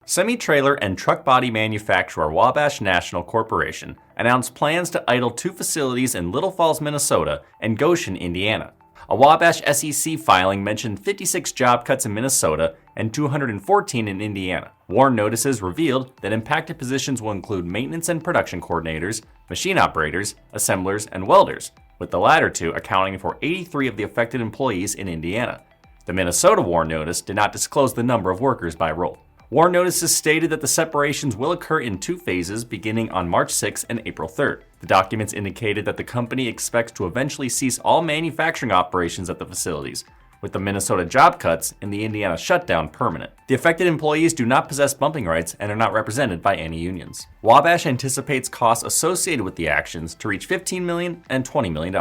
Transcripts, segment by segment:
Semitrailer and truck body manufacturer Wabash National Corporation announced plans to idle 2 facilities in Little Falls, Minnesota and Goshen, Indiana. A Wabash SEC filing mentioned 56 job cuts in Minnesota and 214 in Indiana. WARN notices revealed that impacted positions will include maintenance and production coordinators, machine operators, assemblers, and welders, with the latter 2 accounting for 83 of the affected employees in Indiana. The Minnesota WARN notice did not disclose the number of workers by role. WARN notices stated that the separations will occur in 2 phases beginning on March 6 and April 3rd. The documents indicated that the company expects to eventually cease all manufacturing operations at the facilities, with the Minnesota job cuts and the Indiana shutdown permanent. The affected employees do not possess bumping rights and are not represented by any unions. Wabash anticipates costs associated with the actions to reach $15 million and $20 million.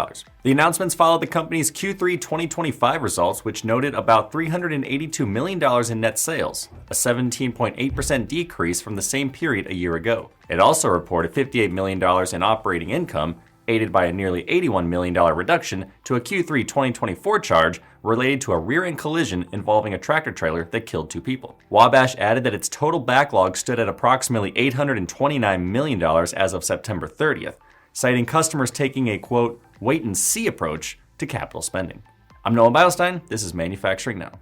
The announcements followed the company's Q3 2025 results, which noted about $382 million in net sales, a 17.8% decrease from the same period a year ago. It also reported $58 million in operating income, aided by a nearly $81 million reduction to a Q3 2024 charge related to a rear-end collision involving a tractor-trailer that killed 2 people. Wabash added that its total backlog stood at approximately $829 million as of September 30th, citing customers taking a, quote, wait-and-see approach to capital spending. I'm Noah Beilstein. This is Manufacturing Now.